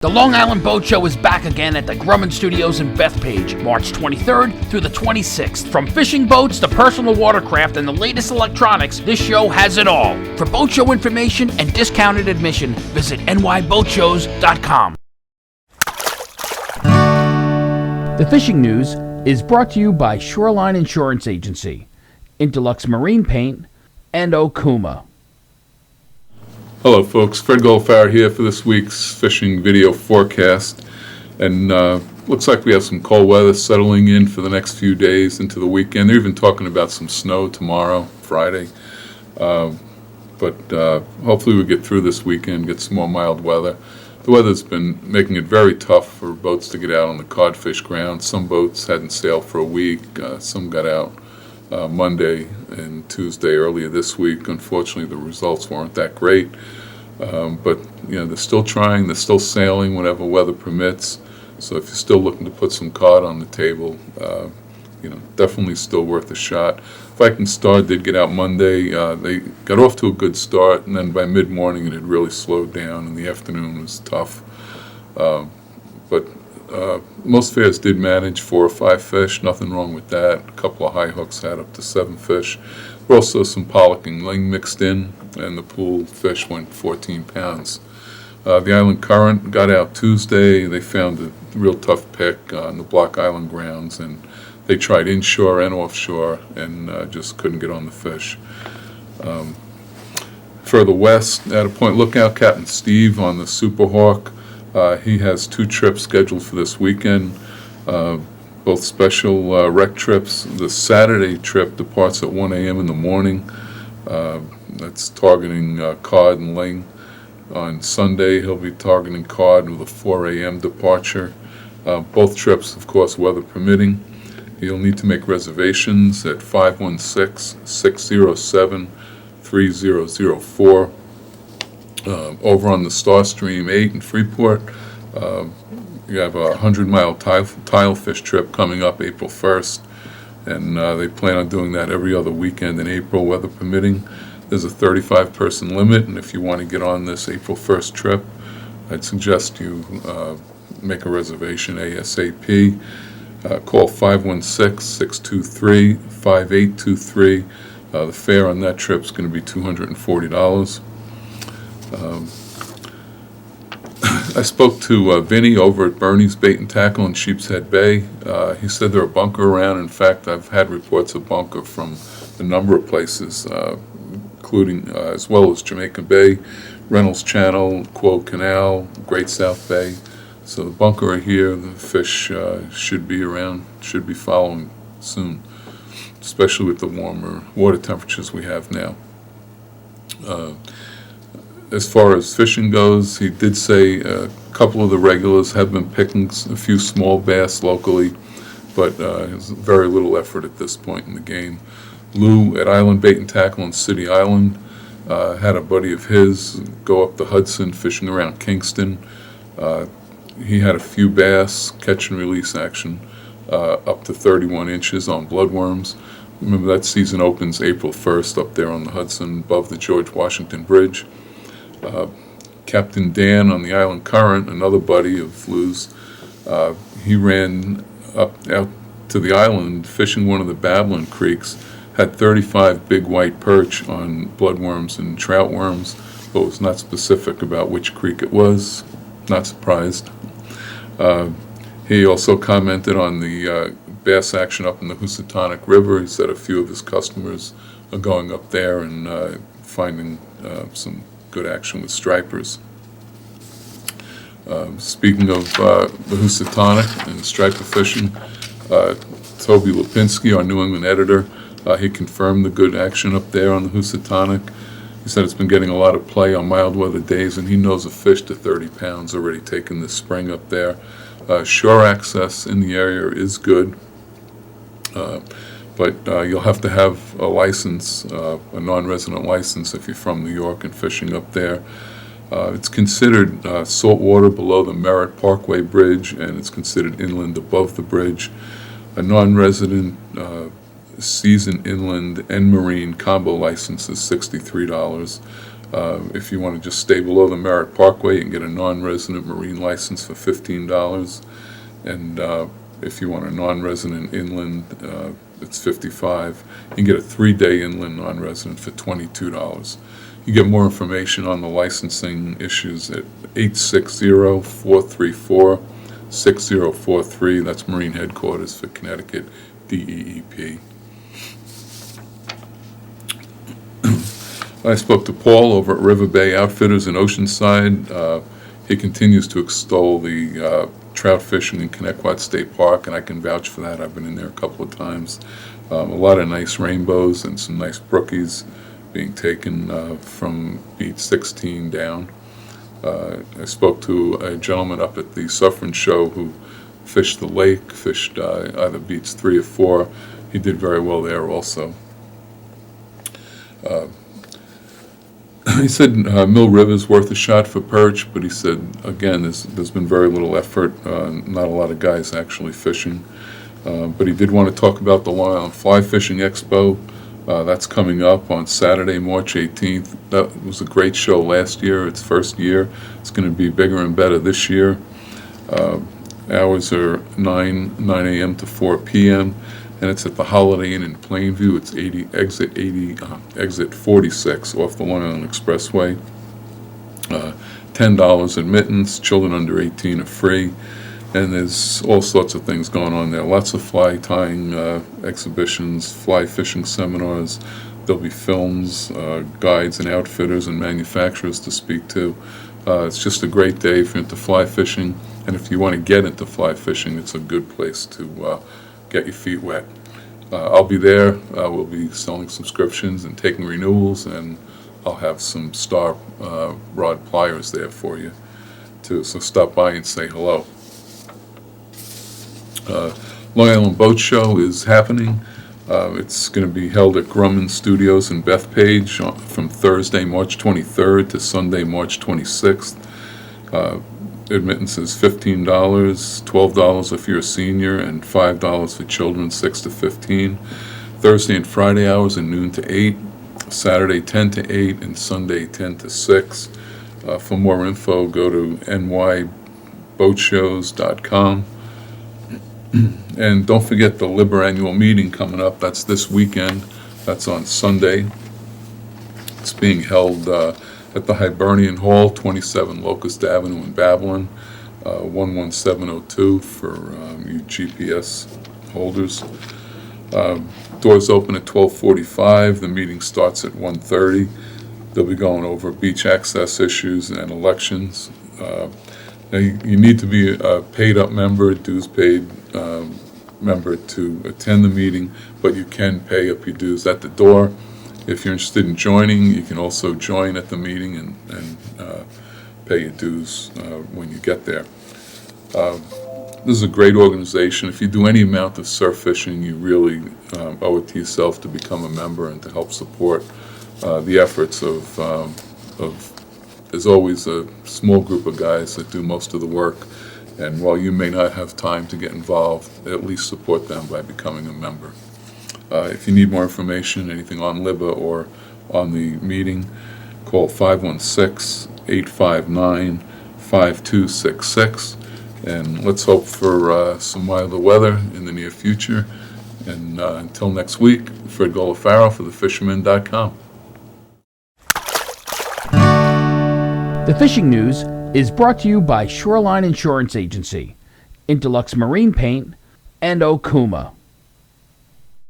The Long Island Boat Show is back again at the Grumman Studios in Bethpage, March 23rd through the 26th. From fishing boats to personal watercraft and the latest electronics, this show has it all. For boat show information and discounted admission, visit nyboatshows.com. The fishing news is brought to you by Shoreline Insurance Agency, Interlux Marine Paint, and Okuma. Hello folks, Fred Golofaro here for this week's fishing video forecast, and looks like we have some cold weather settling in for the next few days into the weekend. They're even talking about some snow tomorrow, Friday, but hopefully we get through this weekend, get some more mild weather. The weather's been making it very tough for boats to get out on the codfish ground. Some boats hadn't sailed for a week, some got out Monday and Tuesday earlier this week. Unfortunately, the results weren't that great, but they're still trying, they're still sailing whenever weather permits. So if you're still looking to put some cod on the table, definitely still worth a shot. Viking Star did get out Monday. They got off to a good start, and then by mid-morning it had really slowed down, and the afternoon was tough. But most fairs did manage 4 or 5 fish, nothing wrong with that. A couple of high hooks had up to 7 fish. There were also some pollock and ling mixed in, and the pool fish went 14 pounds. The Island Current got out Tuesday. They found a real tough pick on the Block Island grounds, and they tried inshore and offshore and just couldn't get on the fish. Further west, at a Point Lookout, Captain Steve on the Super Hawk. He has 2 trips scheduled for this weekend, both special rec trips. The Saturday trip departs at 1 a.m. in the morning. That's targeting cod and ling. On Sunday, he'll be targeting cod with a 4 a.m. departure. Both trips, of course, weather permitting. You'll need to make reservations at 516-607-3004. Over on the Starstream 8 in Freeport, you have a 100-mile tile fish trip coming up April 1st, and they plan on doing that every other weekend in April, weather permitting. There's a 35-person limit, and if you want to get on this April 1st trip, I'd suggest you make a reservation ASAP. Call 516-623-5823. The fare on that trip is going to be $240. I spoke to Vinny over at Bernie's Bait and Tackle in Sheepshead Bay. He said there are bunker around. In fact, I've had reports of bunker from a number of places, including as well as Jamaica Bay, Reynolds Channel, Quogue Canal, Great South Bay. So the bunker are here. The fish should be around, should be following soon, especially with the warmer water temperatures we have now. As far as fishing goes, he did say a couple of the regulars have been picking a few small bass locally, but there's very little effort at this point in the game. Lou at Island Bait and Tackle on City Island had a buddy of his go up the Hudson fishing around Kingston. He had a few bass, catch and release action, up to 31 inches on bloodworms. Remember, that season opens April 1st up there on the Hudson above the George Washington Bridge. Captain Dan on the Island Current, another buddy of Lou's, he ran out to the island fishing one of the Babylon creeks, had 35 big white perch on bloodworms and trout worms, but was not specific about which creek it was. Not surprised. He also commented on the bass action up in the Housatonic River. He said a few of his customers are going up there and finding some good action with stripers. Speaking of the Housatonic and striper fishing, Toby Lipinski, our New England editor, he confirmed the good action up there on the Housatonic. He said it's been getting a lot of play on mild weather days, and he knows a fish to 30 pounds already taken this spring up there. Shore access in the area is good, but you'll have to have a license, a non-resident license if you're from New York and fishing up there. It's considered salt water below the Merritt Parkway Bridge, and it's considered inland above the bridge. A non-resident season inland and marine combo license is $63. If you want to just stay below the Merritt Parkway, you can get a non-resident marine license for $15. And if you want a non-resident inland, it's $55. You can get a 3-day inland non-resident for $22. You get more information on the licensing issues at 860-434-6043. That's Marine Headquarters for Connecticut DEEP. I spoke to Paul over at River Bay Outfitters in Oceanside. He continues to extol the trout fishing in Connecticut State Park, and I can vouch for that. I've been in there a couple of times. A lot of nice rainbows and some nice brookies being taken from beat 16 down. I spoke to a gentleman up at the Suffering Show who fished the lake, fished either beats 3 or 4. He did very well there also. He said Mill River's worth a shot for perch, but he said, again, there's been very little effort, not a lot of guys actually fishing. But he did want to talk about the Long Island Fly Fishing Expo. That's coming up on Saturday, March 18th. That was a great show last year, its first year. It's going to be bigger and better this year. Hours are 9 a.m. to 4 p.m., and it's at the Holiday Inn in Plainview. It's exit 46 off the Long Island Expressway. $10 admittance, children under 18 are free, and there's all sorts of things going on there. Lots of fly tying exhibitions, fly fishing seminars. There'll be films, guides and outfitters and manufacturers to speak to. It's just a great day if you're into fly fishing, and if you want to get into fly fishing, it's a good place to get your feet wet. I'll be there. We'll be selling subscriptions and taking renewals, and I'll have some Star rod pliers there for you too. So stop by and say hello. Long Island Boat Show is happening. It's going to be held at Grumman Studios in Bethpage from Thursday, March 23rd to Sunday, March 26th. Admittance is $15, $12 if you're a senior, and $5 for children 6 to 15. Thursday and Friday hours are noon to 8, Saturday 10 to 8, and Sunday 10 to 6. For more info, go to nyboatshows.com. And don't forget the LIBBA annual meeting coming up. That's this weekend. That's on Sunday. It's being held at the Hibernian Hall, 27 Locust Avenue in Babylon, 11702 for you GPS holders. Doors open at 12:45. The meeting starts at 1:30. They'll be going over beach access issues and elections. Now you need to be a paid-up member, dues paid member to attend the meeting, but you can pay up your dues at the door. If you're interested in joining, you can also join at the meeting and pay your dues when you get there. This is a great organization. If you do any amount of surf fishing, you really owe it to yourself to become a member and to help support the efforts of there's always a small group of guys that do most of the work, and while you may not have time to get involved, at least support them by becoming a member. If you need more information, anything on LIBBA or on the meeting, call 516-859-5266, and let's hope for some milder weather in the near future. And until next week, Fred Golofaro for thefisherman.com. The Fishing News is brought to you by Shoreline Insurance Agency, Interlux Marine Paint, and Okuma.